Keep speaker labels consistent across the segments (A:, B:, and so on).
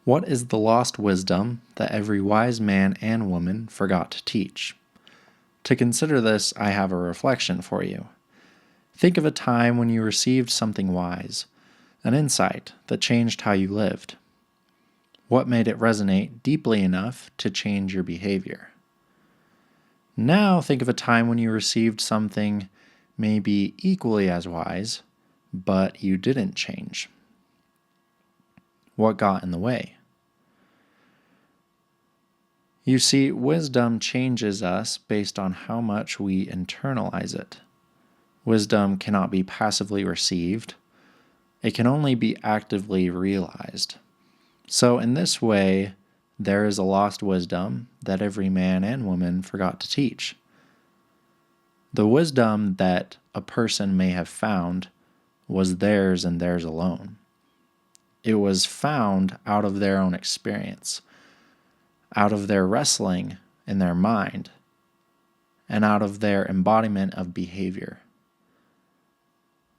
A: What is the lost wisdom that every wise man and woman forgot to teach? To consider this, I have a reflection for you. Think of a time when you received something wise, an insight that changed how you lived. What made it resonate deeply enough to change your behavior? Now think of a time when you received something maybe equally as wise, but you didn't change. What got in the way? You see, wisdom changes us based on how much we internalize it. Wisdom cannot be passively received. It can only be actively realized. So in this way, there is a lost wisdom that every man and woman forgot to teach. The wisdom that a person may have found was theirs and theirs alone. It was found out of their own experience, out of their wrestling in their mind, and out of their embodiment of behavior.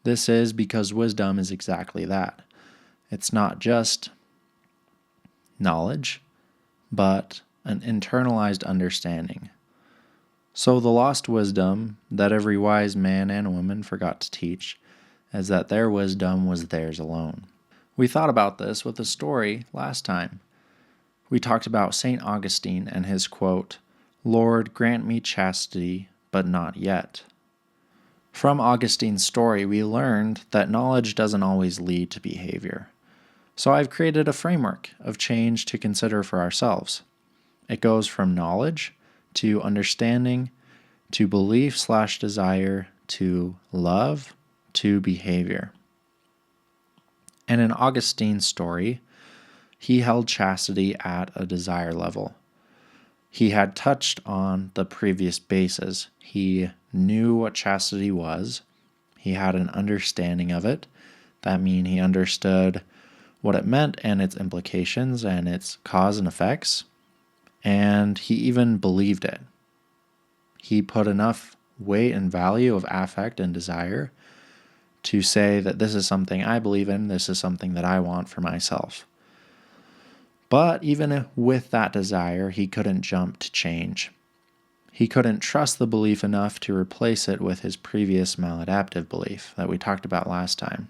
A: This is because wisdom is exactly that. It's not just knowledge, but an internalized understanding. So the lost wisdom that every wise man and woman forgot to teach is that their wisdom was theirs alone. We thought about this with a story last time. We talked about St. Augustine and his quote, "Lord, grant me chastity, but not yet." From Augustine's story, we learned that knowledge doesn't always lead to behavior. So I've created a framework of change to consider for ourselves. It goes from knowledge to understanding to belief/desire to love to behavior. And in Augustine's story, he held chastity at a desire level. He had touched on the previous bases. He knew what chastity was. He had an understanding of it. That means he understood what it meant and its implications and its cause and effects. And he even believed it. He put enough weight and value of affect and desire to say that this is something I believe in, this is something that I want for myself. But even with that desire, he couldn't jump to change. He couldn't trust the belief enough to replace it with his previous maladaptive belief that we talked about last time.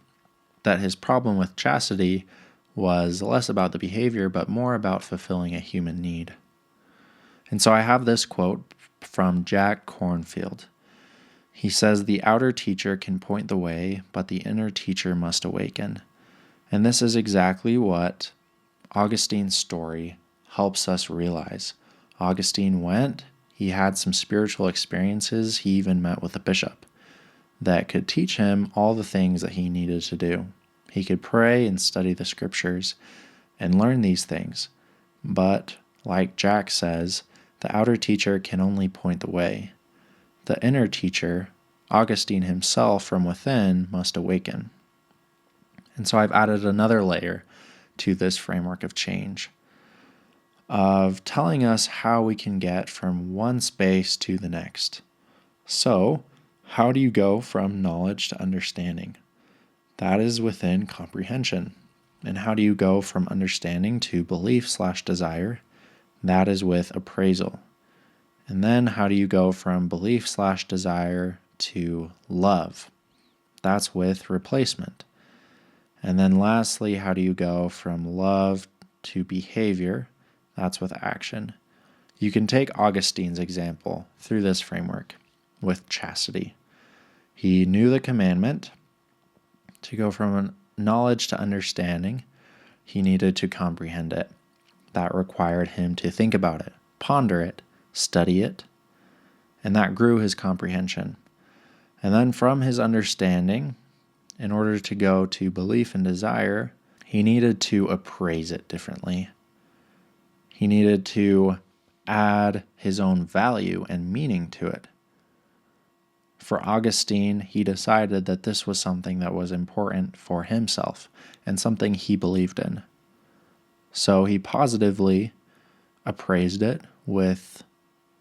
A: That his problem with chastity was less about the behavior, but more about fulfilling a human need. And so I have this quote from Jack Kornfield. He says, "The outer teacher can point the way, but the inner teacher must awaken." And this is exactly what Augustine's story helps us realize. Augustine went, he had some spiritual experiences, he even met with a bishop that could teach him all the things that he needed to do. He could pray and study the scriptures and learn these things. But, like Jack says, the outer teacher can only point the way. The inner teacher, Augustine himself from within, must awaken. And so I've added another layer to this framework of change, of telling us how we can get from one space to the next. So, how do you go from knowledge to understanding? That is within comprehension. And how do you go from understanding to belief/desire? That is with appraisal. And then how do you go from belief/desire to love? That's with replacement. And then lastly, how do you go from love to behavior? That's with action. You can take Augustine's example through this framework with chastity. He knew the commandment. To go from knowledge to understanding, he needed to comprehend it. That required him to think about it, ponder it, study it, and that grew his comprehension. And then from his understanding, in order to go to belief and desire, he needed to appraise it differently. He needed to add his own value and meaning to it. For Augustine, he decided that this was something that was important for himself and something he believed in. So he positively appraised it with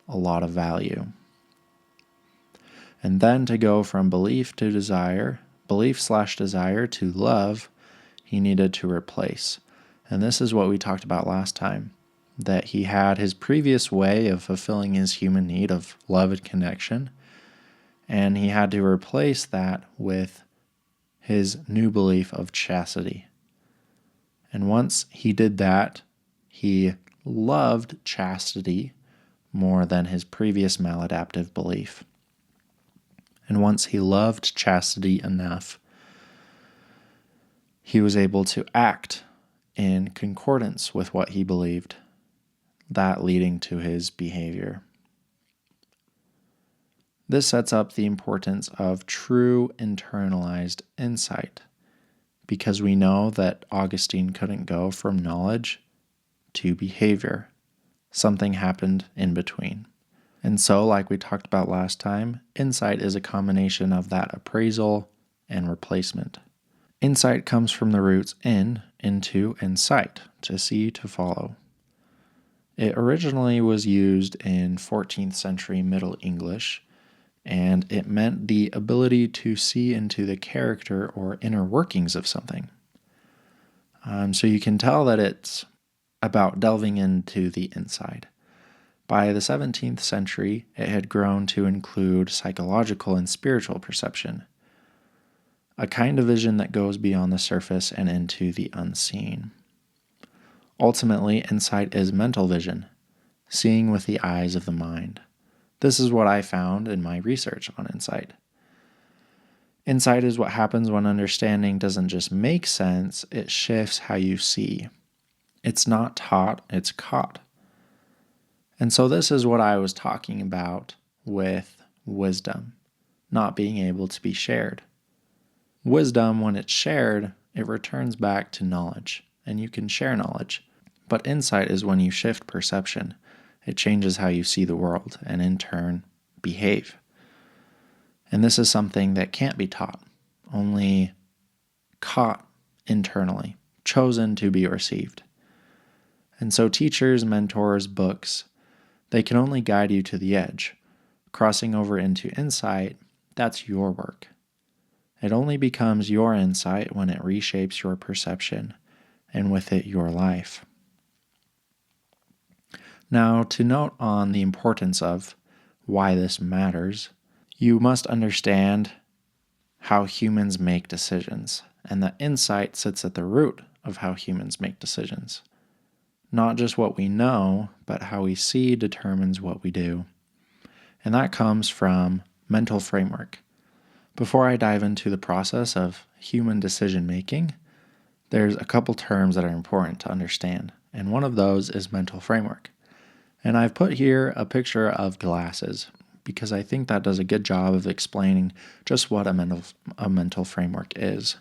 A: a lot of value. And then to go from belief to desire, belief/desire to love, he needed to replace. And this is what we talked about last time, that he had his previous way of fulfilling his human need of love and connection, and he had to replace that with his new belief of chastity. And once he did that, he loved chastity more than his previous maladaptive belief. And once he loved chastity enough, he was able to act in concordance with what he believed, that leading to his behavior. This sets up the importance of true internalized insight, because we know that Augustine couldn't go from knowledge to behavior. Something happened in between. And so, like we talked about last time, insight is a combination of that appraisal and replacement. Insight comes from the roots in, into, and sight, to see, to follow. It originally was used in 14th century Middle English, and it meant the ability to see into the character or inner workings of something. So you can tell that it's about delving into the inside. By the 17th century, it had grown to include psychological and spiritual perception, a kind of vision that goes beyond the surface and into the unseen. Ultimately, insight is mental vision, seeing with the eyes of the mind. This is what I found in my research on insight. Insight is what happens when understanding doesn't just make sense, it shifts how you see. It's not taught, it's caught. And so this is what I was talking about with wisdom, not being able to be shared. Wisdom, when it's shared, it returns back to knowledge, and you can share knowledge. But insight is when you shift perception. It changes how you see the world, and in turn, behave. And this is something that can't be taught, only caught internally, chosen to be received. And so teachers, mentors, books, they can only guide you to the edge. Crossing over into insight, that's your work. It only becomes your insight when it reshapes your perception, and with it, your life. Now, to note on the importance of why this matters, you must understand how humans make decisions, and that insight sits at the root of how humans make decisions. Not just what we know, but how we see determines what we do. And that comes from mental framework. Before I dive into the process of human decision making, there's a couple terms that are important to understand, and one of those is mental framework. And I've put here a picture of glasses because I think that does a good job of explaining just what a mental framework is.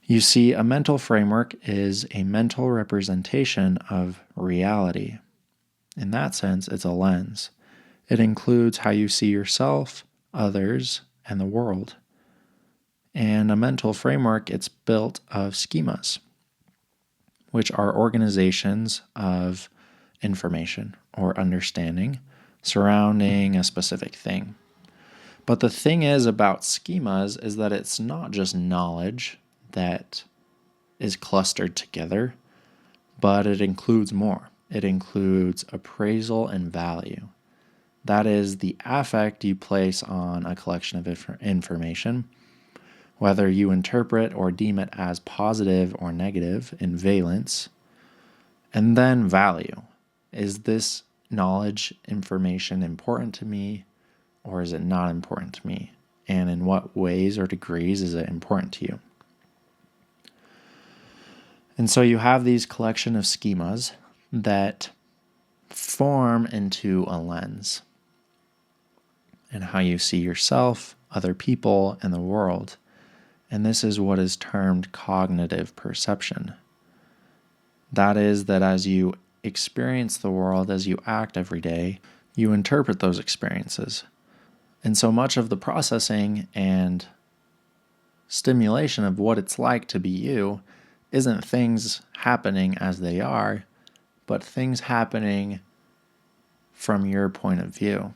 A: You see, a mental framework is a mental representation of reality. In that sense, it's a lens. It includes how you see yourself, others, and the world. And a mental framework, it's built of schemas, which are organizations of information or understanding surrounding a specific thing. But the thing is about schemas is that it's not just knowledge that is clustered together, but it includes more. It includes appraisal and value. That is the affect you place on a collection of information, whether you interpret or deem it as positive or negative in valence. And then value. Is this knowledge, information important to me, or is it not important to me? And in what ways or degrees is it important to you? And so you have these collection of schemas that form into a lens and how you see yourself, other people, and the world. And this is what is termed cognitive perception. That is that as you experience the world, as you act every day, you interpret those experiences. And so much of the processing and stimulation of what it's like to be you isn't things happening as they are, but things happening from your point of view.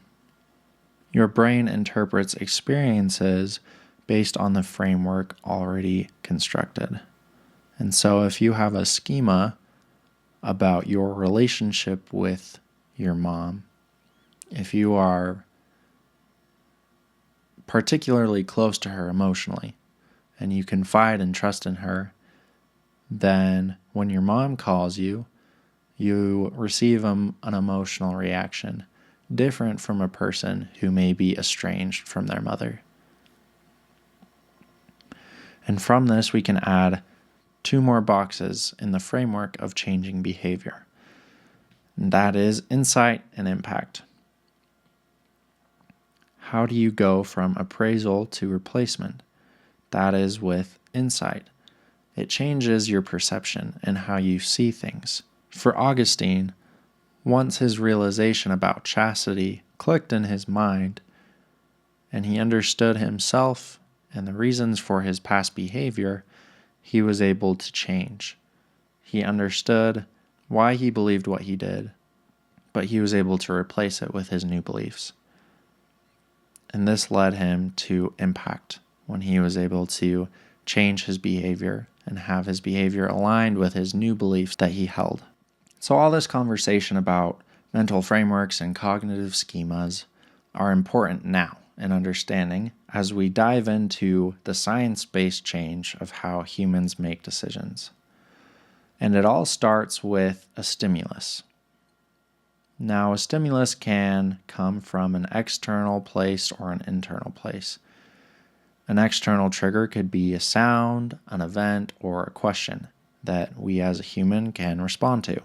A: Your brain interprets experiences based on the framework already constructed. And so if you have a schema about your relationship with your mom, if you are particularly close to her emotionally and you confide and trust in her, then when your mom calls you, you receive an emotional reaction different from a person who may be estranged from their mother. And from this, we can add 2 more boxes in the framework of changing behavior. And that is insight and impact. How do you go from appraisal to replacement? That is with insight. It changes your perception and how you see things. For Augustine, once his realization about chastity clicked in his mind, and he understood himself and the reasons for his past behavior, he was able to change. He understood why he believed what he did, but he was able to replace it with his new beliefs. And this led him to impact when he was able to change his behavior and have his behavior aligned with his new beliefs that he held. So all this conversation about mental frameworks and cognitive schemas are important now in understanding as we dive into the science-based change of how humans make decisions. And it all starts with a stimulus. Now, a stimulus can come from an external place or an internal place. An external trigger could be a sound, an event, or a question that we as a human can respond to.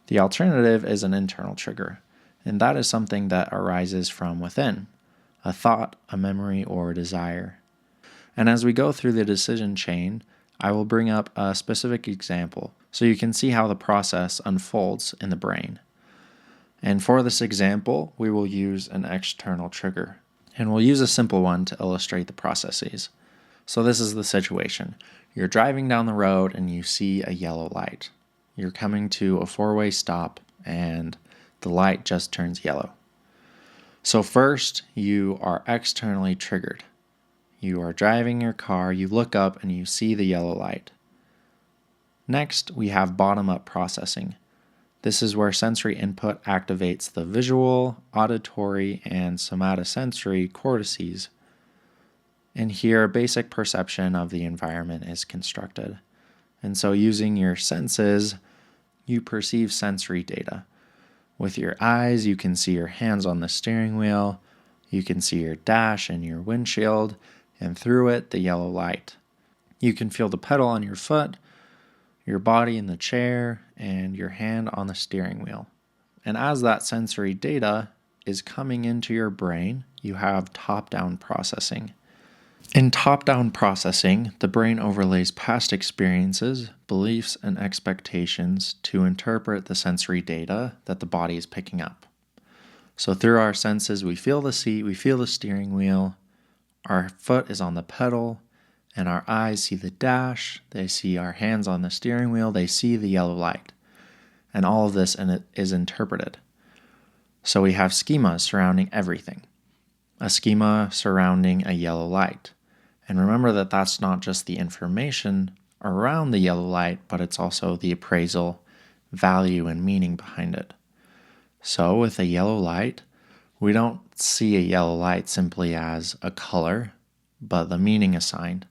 A: The alternative is an internal trigger, and that is something that arises from within, a thought, a memory, or a desire. And as we go through the decision chain, I will bring up a specific example so you can see how the process unfolds in the brain. And for this example, we will use an external trigger. And we'll use a simple one to illustrate the processes. So this is the situation. You're driving down the road and you see a yellow light. You're coming to a 4-way stop and the light just turns yellow. So first, you are externally triggered. You are driving your car, you look up and you see the yellow light. Next, we have bottom-up processing. This is where sensory input activates the visual, auditory, and somatosensory cortices. And here, basic perception of the environment is constructed. And so using your senses, you perceive sensory data. With your eyes, you can see your hands on the steering wheel, you can see your dash and your windshield, and through it, the yellow light. You can feel the pedal on your foot, your body in the chair, and your hand on the steering wheel. And as that sensory data is coming into your brain, you have top-down processing. In top-down processing, the brain overlays past experiences, beliefs, and expectations to interpret the sensory data that the body is picking up. So through our senses, we feel the seat, we feel the steering wheel, our foot is on the pedal, and our eyes see the dash, they see our hands on the steering wheel, they see the yellow light. And all of this is interpreted. So we have schemas surrounding everything. A schema surrounding a yellow light. And remember that that's not just the information around the yellow light, but it's also the appraisal, value, and meaning behind it. So with a yellow light, we don't see a yellow light simply as a color, but the meaning assigned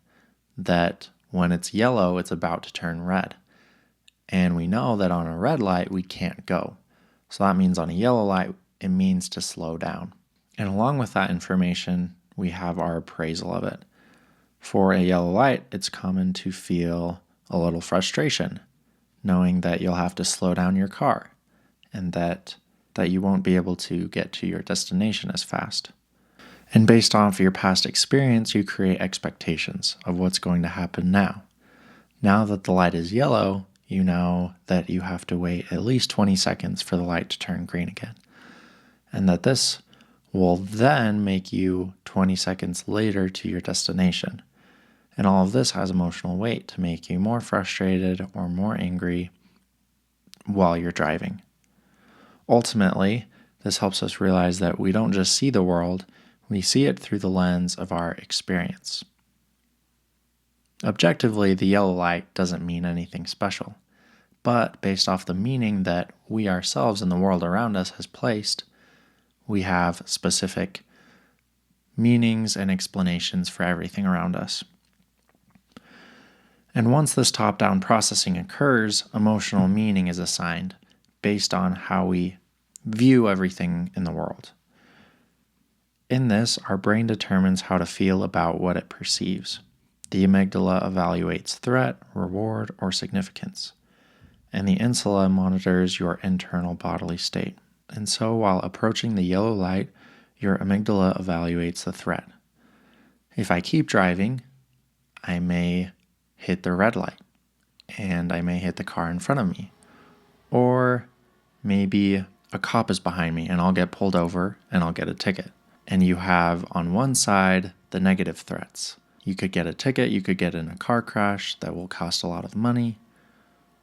A: that when it's yellow, it's about to turn red. And we know that on a red light, we can't go. So that means on a yellow light, it means to slow down. And along with that information, we have our appraisal of it. For a yellow light, it's common to feel a little frustration, knowing that you'll have to slow down your car and that you won't be able to get to your destination as fast. And based off your past experience, you create expectations of what's going to happen now. Now that the light is yellow, you know that you have to wait at least 20 seconds for the light to turn green again. And that this will then make you 20 seconds later to your destination. And all of this has emotional weight to make you more frustrated or more angry while you're driving. Ultimately, this helps us realize that we don't just see the world, we see it through the lens of our experience. Objectively, the yellow light doesn't mean anything special, but based off the meaning that we ourselves and the world around us has placed, we have specific meanings and explanations for everything around us. And once this top-down processing occurs, emotional meaning is assigned based on how we view everything in the world. In this, our brain determines how to feel about what it perceives. The amygdala evaluates threat, reward, or significance, and the insula monitors your internal bodily state. And so, while approaching the yellow light, your amygdala evaluates the threat. If I keep driving, I may hit the red light, and I may hit the car in front of me. Or maybe a cop is behind me, and I'll get pulled over, and I'll get a ticket. And you have on one side the negative threats. You could get a ticket, you could get in a car crash that will cost a lot of money.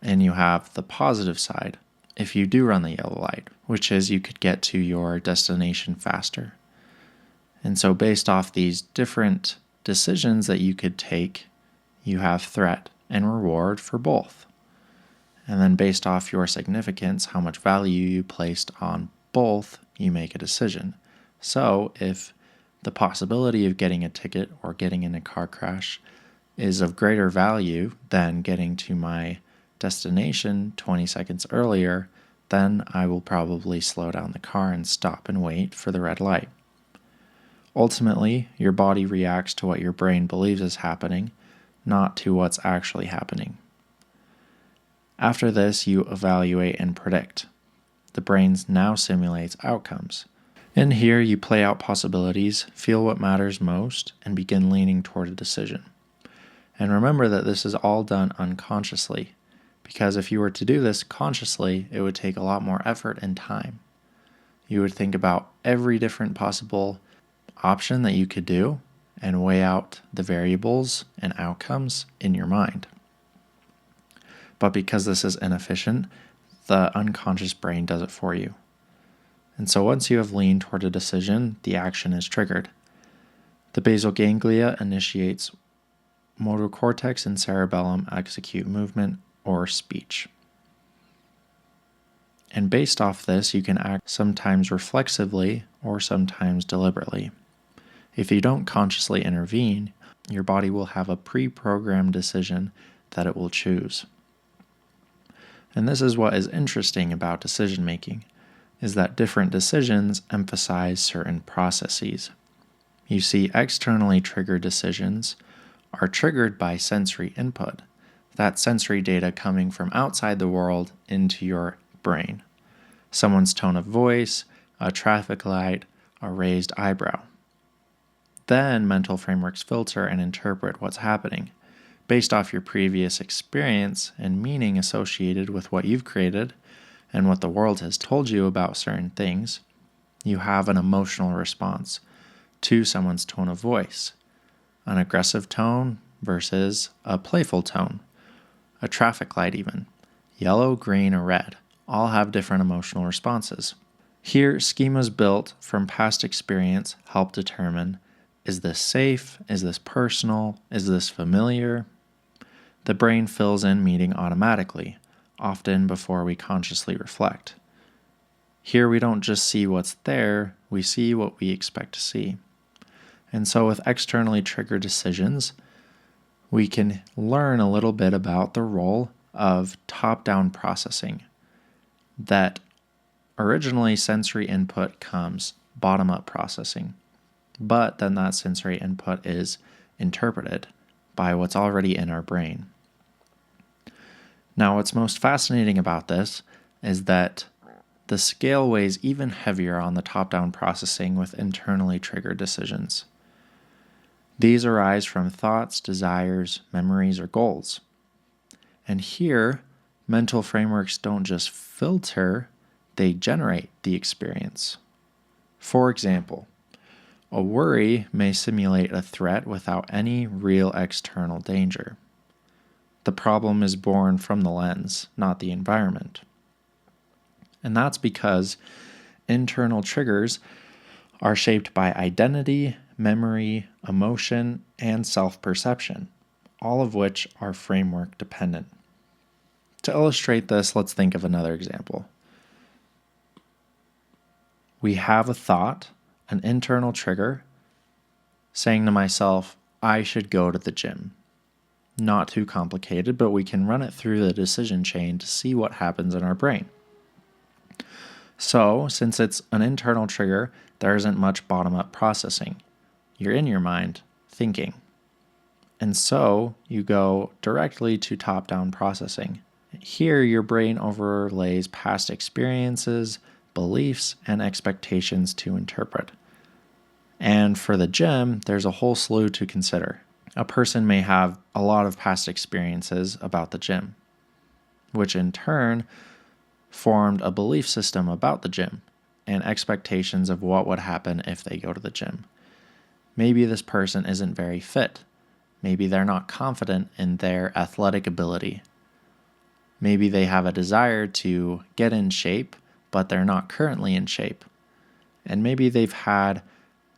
A: And you have the positive side if you do run the yellow light, which is you could get to your destination faster. And so based off these different decisions that you could take, you have threat and reward for both. And then based off your significance, how much value you placed on both, you make a decision. So if the possibility of getting a ticket or getting in a car crash is of greater value than getting to my destination 20 seconds earlier, then I will probably slow down the car and stop and wait for the red light. Ultimately, your body reacts to what your brain believes is happening, not to what's actually happening. After this, you evaluate and predict. The brain now simulates outcomes. And here you play out possibilities, feel what matters most, and begin leaning toward a decision. And remember that this is all done unconsciously, because if you were to do this consciously, it would take a lot more effort and time. You would think about every different possible option that you could do and weigh out the variables and outcomes in your mind. But because this is inefficient, the unconscious brain does it for you. And so once you have leaned toward a decision, the action is triggered. The basal ganglia initiates motor cortex and cerebellum execute movement or speech. And based off this, you can act sometimes reflexively or sometimes deliberately. If you don't consciously intervene, your body will have a pre-programmed decision that it will choose. And this is what is interesting about decision making, is that different decisions emphasize certain processes. You see, externally triggered decisions are triggered by sensory input, that sensory data coming from outside the world into your brain. Someone's tone of voice, a traffic light, a raised eyebrow. Then mental frameworks filter and interpret what's happening based off your previous experience and meaning associated with what you've created and what the world has told you about certain things. You have an emotional response to someone's tone of voice, an aggressive tone versus a playful tone, a traffic light even, yellow, green, or red, all have different emotional responses. Here, schemas built from past experience help determine, is this safe? Is this personal? Is this familiar? The brain fills in meaning automatically, often before we consciously reflect. Here we don't just see what's there, we see what we expect to see. And so with externally triggered decisions, we can learn a little bit about the role of top-down processing. That originally sensory input comes bottom-up processing, but then that sensory input is interpreted by what's already in our brain. Now, what's most fascinating about this is that the scale weighs even heavier on the top-down processing with internally triggered decisions. These arise from thoughts, desires, memories, or goals. And here, mental frameworks don't just filter, they generate the experience. For example, a worry may simulate a threat without any real external danger. The problem is born from the lens, not the environment. And that's because internal triggers are shaped by identity, memory, emotion, and self-perception, all of which are framework dependent. To illustrate this, let's think of another example. We have a thought, an internal trigger, saying to myself, I should go to the gym. Not too complicated, but we can run it through the decision chain to see what happens in our brain. So, since it's an internal trigger, there isn't much bottom-up processing. You're in your mind, thinking. And so, you go directly to top-down processing. Here, your brain overlays past experiences, beliefs, and expectations to interpret. And for the gym, there's a whole slew to consider. A person may have a lot of past experiences about the gym, which in turn formed a belief system about the gym and expectations of what would happen if they go to the gym. Maybe this person isn't very fit. Maybe they're not confident in their athletic ability. Maybe they have a desire to get in shape, but they're not currently in shape. And maybe they've had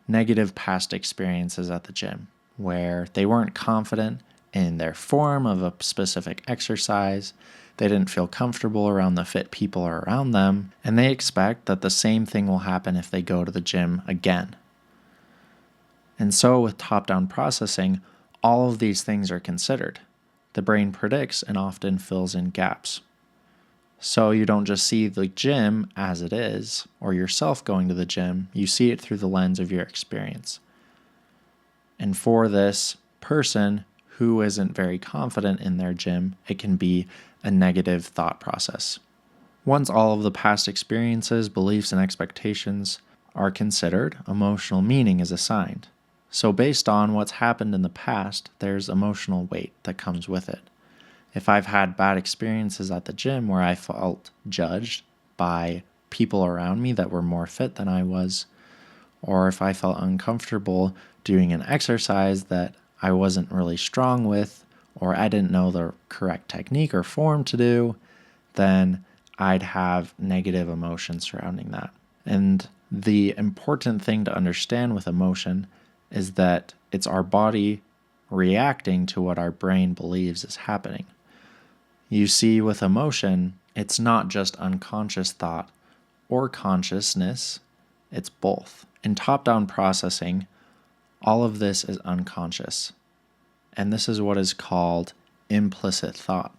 A: negative past experiences at the gym where they weren't confident in their form of a specific exercise, they didn't feel comfortable around the fit people around them, and they expect that the same thing will happen if they go to the gym again. And so with top-down processing, all of these things are considered. The brain predicts and often fills in gaps. So you don't just see the gym as it is, or yourself going to the gym, you see it through the lens of your experience. And for this person who isn't very confident in their gym, it can be a negative thought process. Once all of the past experiences, beliefs, and expectations are considered, emotional meaning is assigned. So based on what's happened in the past, there's emotional weight that comes with it. If I've had bad experiences at the gym where I felt judged by people around me that were more fit than I was, or if I felt uncomfortable doing an exercise that I wasn't really strong with, or I didn't know the correct technique or form to do, then I'd have negative emotions surrounding that. And the important thing to understand with emotion is that it's our body reacting to what our brain believes is happening. You see, with emotion, it's not just unconscious thought or consciousness, it's both. In top-down processing, all of this is unconscious. And this is what is called implicit thought.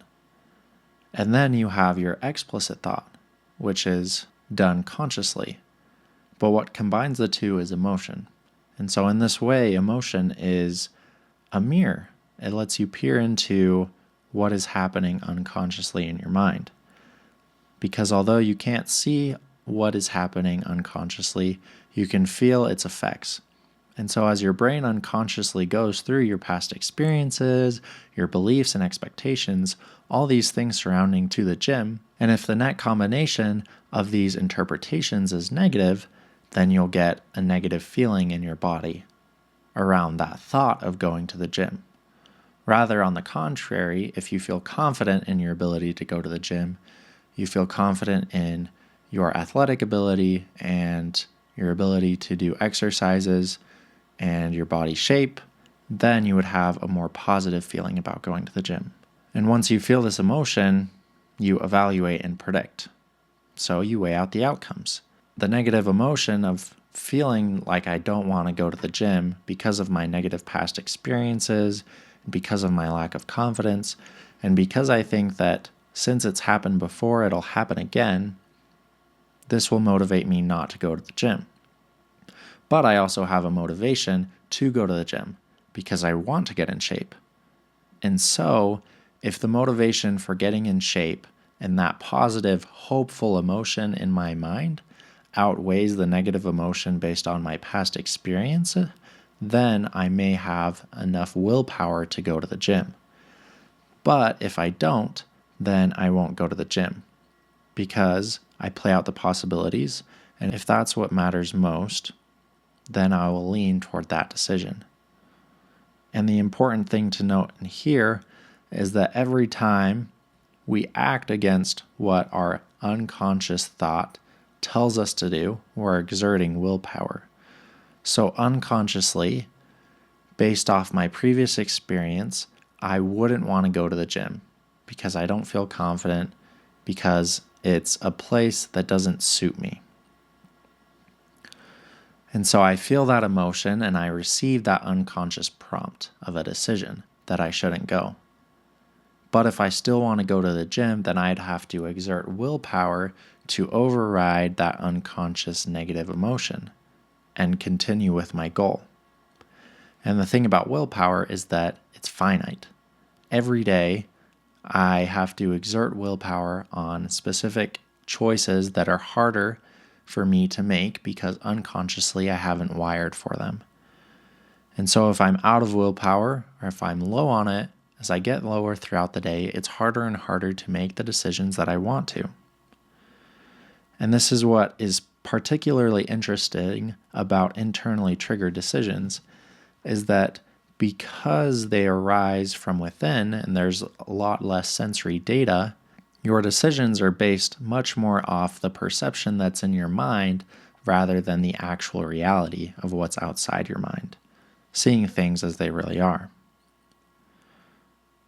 A: And then you have your explicit thought, which is done consciously. But what combines the two is emotion. And so in this way, emotion is a mirror. It lets you peer into what is happening unconsciously in your mind. Because although you can't see what is happening unconsciously, you can feel its effects. And so as your brain unconsciously goes through your past experiences, your beliefs and expectations, all these things surrounding to the gym, and if the net combination of these interpretations is negative, then you'll get a negative feeling in your body around that thought of going to the gym. Rather, on the contrary, if you feel confident in your ability to go to the gym, you feel confident in your athletic ability and your ability to do exercises and your body shape, then you would have a more positive feeling about going to the gym. And once you feel this emotion, you evaluate and predict. So you weigh out the outcomes. The negative emotion of feeling like I don't want to go to the gym because of my negative past experiences, because of my lack of confidence, and because I think that since it's happened before, it'll happen again, this will motivate me not to go to the gym. But I also have a motivation to go to the gym because I want to get in shape. And so, if the motivation for getting in shape and that positive, hopeful emotion in my mind outweighs the negative emotion based on my past experience, then I may have enough willpower to go to the gym. But if I don't, then I won't go to the gym because I play out the possibilities, and if that's what matters most, then I will lean toward that decision. And the important thing to note in here is that every time we act against what our unconscious thought tells us to do, we're exerting willpower. So unconsciously, based off my previous experience, I wouldn't want to go to the gym because I don't feel confident, because it's a place that doesn't suit me. And so I feel that emotion and I receive that unconscious prompt of a decision that I shouldn't go. But if I still want to go to the gym, then I'd have to exert willpower to override that unconscious negative emotion and continue with my goal. And the thing about willpower is that it's finite. Every day, I have to exert willpower on specific choices that are harder for me to make because unconsciously I haven't wired for them. And so if I'm out of willpower, or if I'm low on it, as I get lower throughout the day, it's harder and harder to make the decisions that I want to. And this is what is particularly interesting about internally triggered decisions, is that because they arise from within and there's a lot less sensory data, your decisions are based much more off the perception that's in your mind rather than the actual reality of what's outside your mind, seeing things as they really are.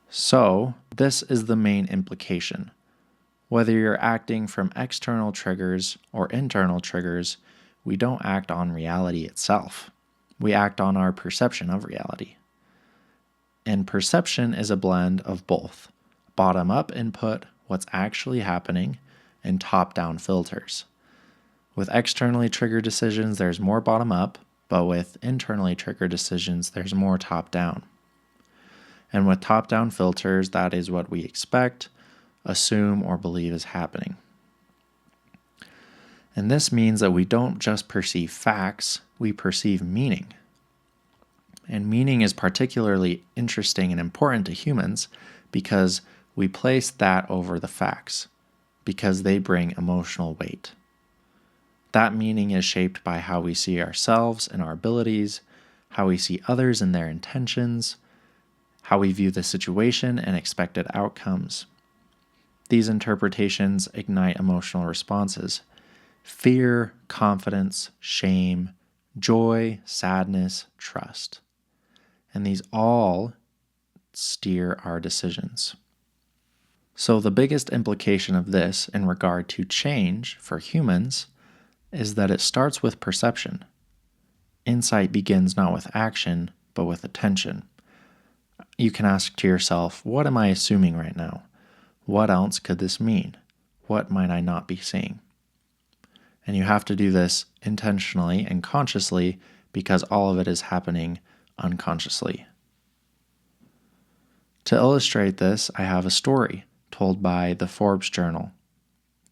A: So, this is the main implication. Whether you're acting from external triggers or internal triggers, we don't act on reality itself. We act on our perception of reality. And perception is a blend of both bottom-up input, what's actually happening, and top-down filters. With externally triggered decisions, there's more bottom-up, but with internally triggered decisions, there's more top-down. And with top-down filters, that is what we expect, assume, or believe is happening. And this means that we don't just perceive facts, we perceive meaning. And meaning is particularly interesting and important to humans because we place that over the facts, because they bring emotional weight. That meaning is shaped by how we see ourselves and our abilities, how we see others and their intentions, how we view the situation and expected outcomes. These interpretations ignite emotional responses: fear, confidence, shame, joy, sadness, trust. And these all steer our decisions. So the biggest implication of this in regard to change for humans is that it starts with perception. Insight begins not with action, but with attention. You can ask to yourself, what am I assuming right now? What else could this mean? What might I not be seeing? And you have to do this intentionally and consciously because all of it is happening unconsciously. To illustrate this, I have a story told by the Forbes Journal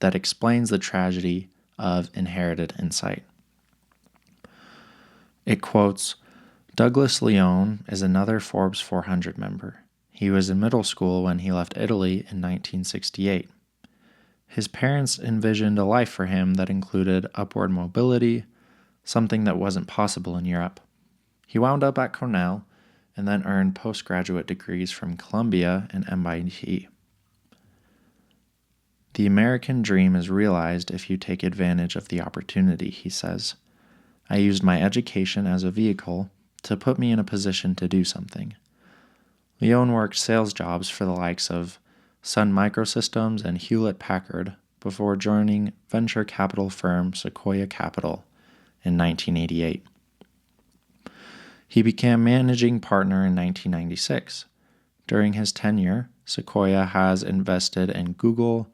A: that explains the tragedy of inherited insight. It quotes, "Douglas Leone is another Forbes 400 member. He was in middle school when he left Italy in 1968. His parents envisioned a life for him that included upward mobility, something that wasn't possible in Europe. He wound up at Cornell and then earned postgraduate degrees from Columbia and MIT. The American dream is realized if you take advantage of the opportunity," he says. "I used my education as a vehicle to put me in a position to do something." Leone worked sales jobs for the likes of Sun Microsystems and Hewlett-Packard before joining venture capital firm Sequoia Capital in 1988. He became managing partner in 1996. During his tenure, Sequoia has invested in Google,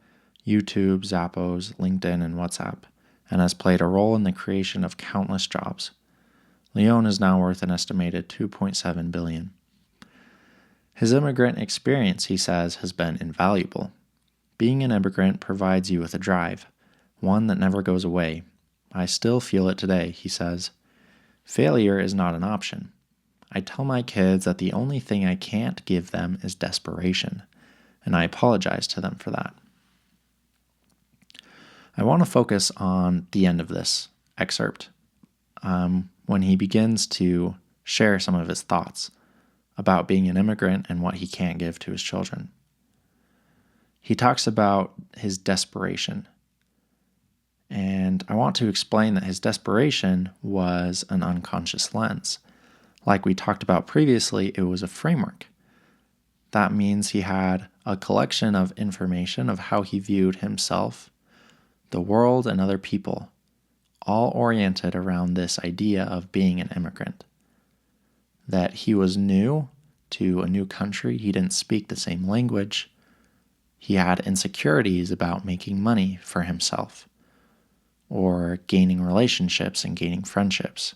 A: YouTube, Zappos, LinkedIn, and WhatsApp, and has played a role in the creation of countless jobs. Leone is now worth an estimated $2.7 billion. His immigrant experience, he says, has been invaluable. Being an immigrant provides you with a drive, one that never goes away. I still feel it today, he says. Failure is not an option. I tell my kids that the only thing I can't give them is desperation, and I apologize to them for that. I want to focus on the end of this excerpt, when he begins to share some of his thoughts about being an immigrant and what he can't give to his children. He talks about his desperation. And I want to explain that his desperation was an unconscious lens. Like we talked about previously, it was a framework. That means he had a collection of information of how he viewed himself, the world, and other people, all oriented around this idea of being an immigrant. That he was new to a new country, he didn't speak the same language, he had insecurities about making money for himself, or gaining relationships and gaining friendships.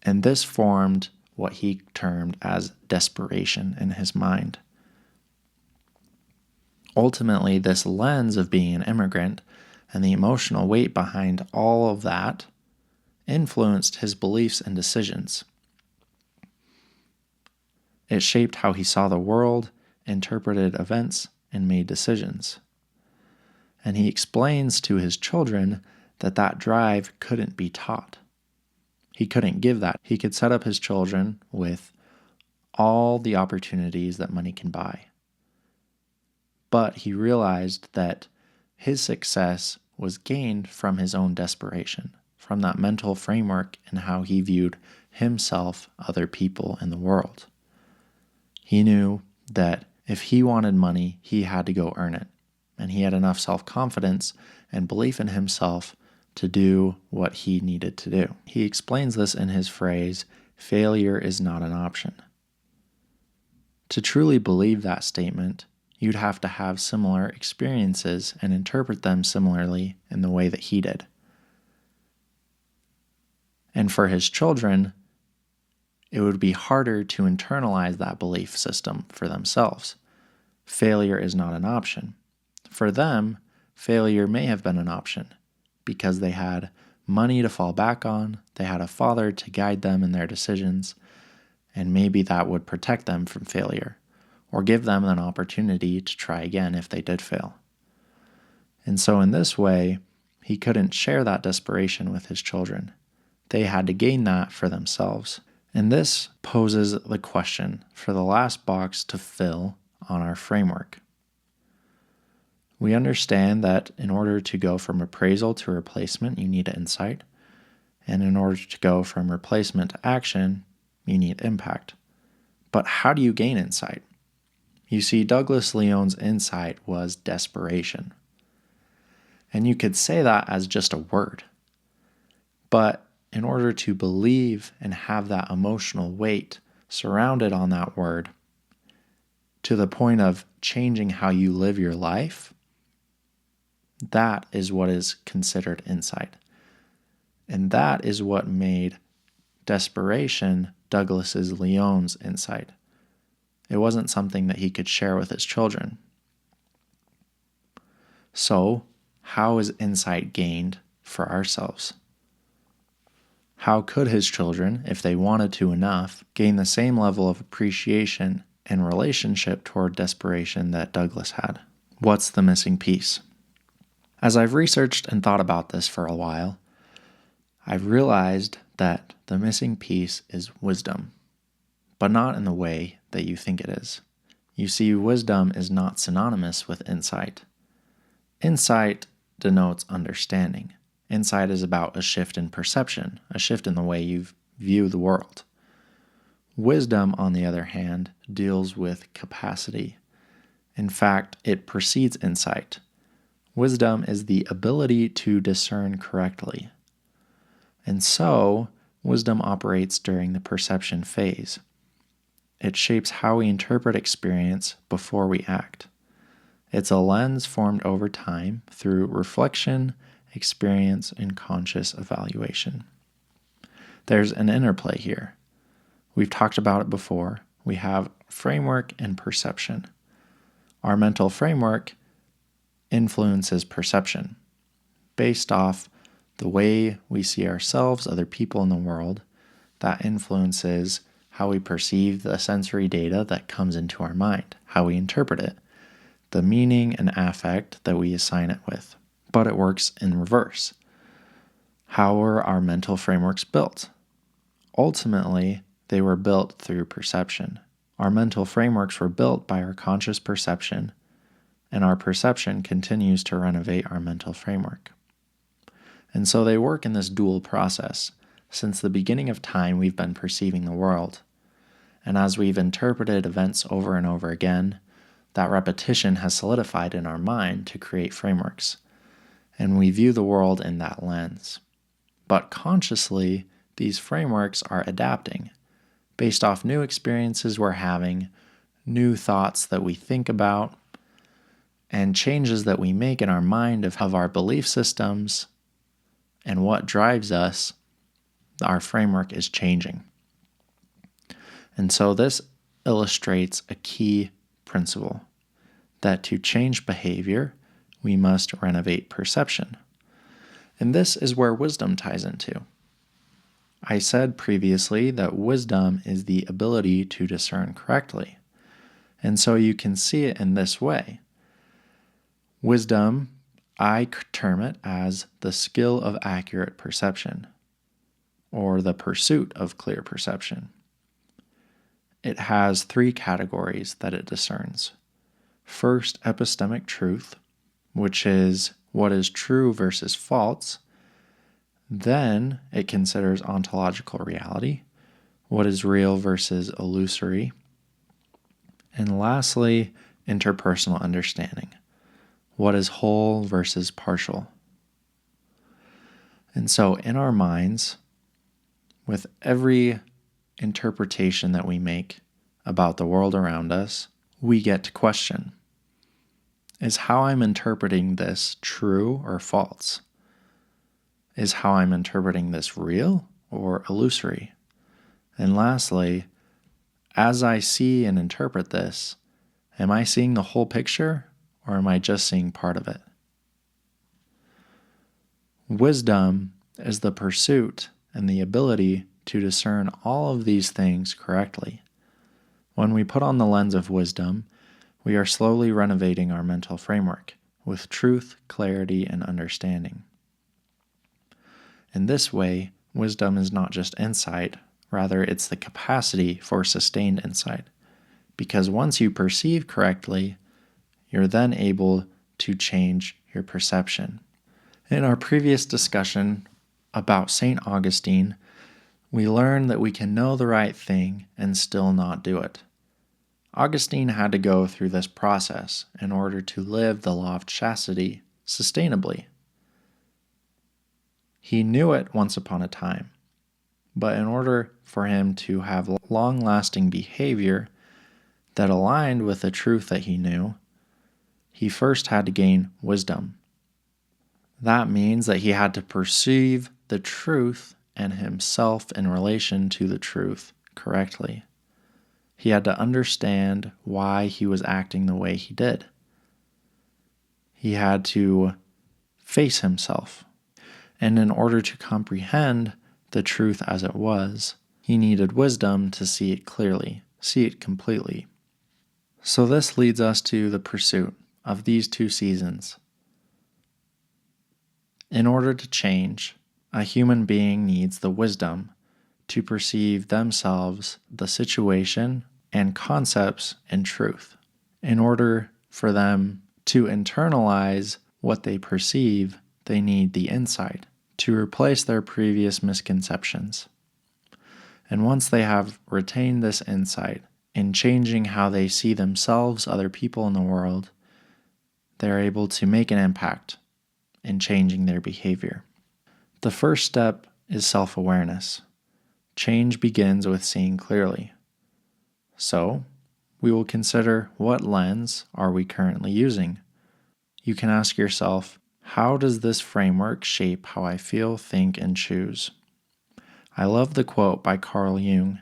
A: And this formed what he termed as desperation in his mind. Ultimately, this lens of being an immigrant and the emotional weight behind all of that influenced his beliefs and decisions. It shaped how he saw the world, interpreted events, and made decisions. And he explains to his children that that drive couldn't be taught. He couldn't give that. He could set up his children with all the opportunities that money can buy. But he realized that his success was gained from his own desperation, from that mental framework and how he viewed himself, other people, and the world. He knew that if he wanted money, he had to go earn it. And he had enough self-confidence and belief in himself to do what he needed to do. He explains this in his phrase, "Failure is not an option." To truly believe that statement, you'd have to have similar experiences and interpret them similarly in the way that he did. And for his children, it would be harder to internalize that belief system for themselves. Failure is not an option. For them, failure may have been an option because they had money to fall back on, they had a father to guide them in their decisions, and maybe that would protect them from failure or give them an opportunity to try again if they did fail. And so in this way, he couldn't share that desperation with his children. They had to gain that for themselves. And this poses the question for the last box to fill on our framework. We understand that in order to go from appraisal to replacement, you need insight. And in order to go from replacement to action, you need impact. But how do you gain insight? You see, Douglas Leone's insight was desperation. And you could say that as just a word. But in order to believe and have that emotional weight surrounded on that word, to the point of changing how you live your life, that is what is considered insight. And that is what made desperation Douglas Leone's insight. It wasn't something that he could share with his children. So, how is insight gained for ourselves? How could his children, if they wanted to enough, gain the same level of appreciation and relationship toward desperation that Douglas had? What's the missing piece? As I've researched and thought about this for a while, I've realized that the missing piece is wisdom, but not in the way that you think it is. You see, wisdom is not synonymous with insight. Insight denotes understanding. Insight is about a shift in perception, a shift in the way you view the world. Wisdom, on the other hand, deals with capacity. In fact, it precedes insight. Wisdom is the ability to discern correctly. And so, wisdom operates during the perception phase. It shapes how we interpret experience before we act. It's a lens formed over time through reflection, experience, and conscious evaluation. There's an interplay here. We've talked about it before. We have framework and perception. Our mental framework influences perception based off the way we see ourselves, other people in the world. That influences how we perceive the sensory data that comes into our mind, how we interpret it, the meaning and affect that we assign it with. But it works in reverse. How are our mental frameworks built? Ultimately, they were built through perception. Our mental frameworks were built by our conscious perception, and our perception continues to renovate our mental framework. And so they work in this dual process. Since the beginning of time, we've been perceiving the world. And as we've interpreted events over and over again, that repetition has solidified in our mind to create frameworks. And we view the world in that lens. But consciously, these frameworks are adapting based off new experiences we're having, new thoughts that we think about, and changes that we make in our mind of our belief systems and what drives us. Our framework is changing. And so this illustrates a key principle that to change behavior, we must renovate perception. And this is where wisdom ties into. I said previously that wisdom is the ability to discern correctly. And so you can see it in this way. Wisdom, I term it as the skill of accurate perception, or the pursuit of clear perception. It has 3 categories that it discerns. First, epistemic truth, which is what is true versus false. Then it considers ontological reality, what is real versus illusory. And lastly, interpersonal understanding, what is whole versus partial. And so in our minds, with every interpretation that we make about the world around us, we get to question, is how I'm interpreting this true or false? Is how I'm interpreting this real or illusory? And lastly, as I see and interpret this, am I seeing the whole picture or am I just seeing part of it? Wisdom is the pursuit and the ability to discern all of these things correctly. When we put on the lens of wisdom, we are slowly renovating our mental framework with truth, clarity, and understanding. In this way, wisdom is not just insight, rather it's the capacity for sustained insight. Because once you perceive correctly, you're then able to change your perception. In our previous discussion about St. Augustine, we learned that we can know the right thing and still not do it. Augustine had to go through this process in order to live the law of chastity sustainably. He knew it once upon a time, but in order for him to have long-lasting behavior that aligned with the truth that he knew, he first had to gain wisdom. That means that he had to perceive the truth and himself in relation to the truth correctly. He had to understand why he was acting the way he did. He had to face himself. And in order to comprehend the truth as it was, he needed wisdom to see it clearly, see it completely. So this leads us to the pursuit of these 2 seasons. In order to change, a human being needs the wisdom to perceive themselves, the situation, and concepts in truth. In order for them to internalize what they perceive, they need the insight to replace their previous misconceptions. And once they have retained this insight in changing how they see themselves, other people in the world, they're able to make an impact in changing their behavior. The first step is self-awareness. Change begins with seeing clearly. So, we will consider what lens are we currently using. You can ask yourself, how does this framework shape how I feel, think, and choose? I love the quote by Carl Jung.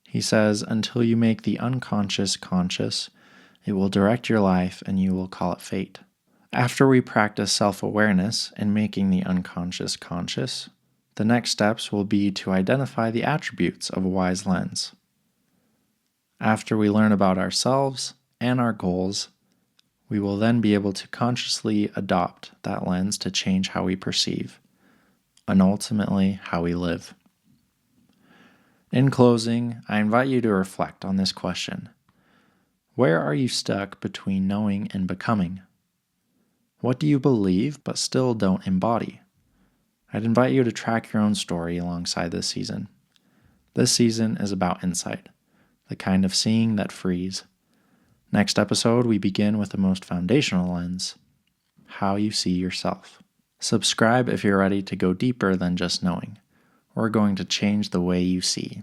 A: He says, "Until you make the unconscious conscious, it will direct your life and you will call it fate." After we practice self-awareness in making the unconscious conscious, the next steps will be to identify the attributes of a wise lens. After we learn about ourselves and our goals, we will then be able to consciously adopt that lens to change how we perceive, and ultimately how we live. In closing, I invite you to reflect on this question. Where are you stuck between knowing and becoming? What do you believe but still don't embody? I'd invite you to track your own story alongside this season. This season is about insight. the kind of seeing that frees. Next episode, we begin with the most foundational lens: how you see yourself. Subscribe if you're ready to go deeper than just knowing. We're going to change the way you see.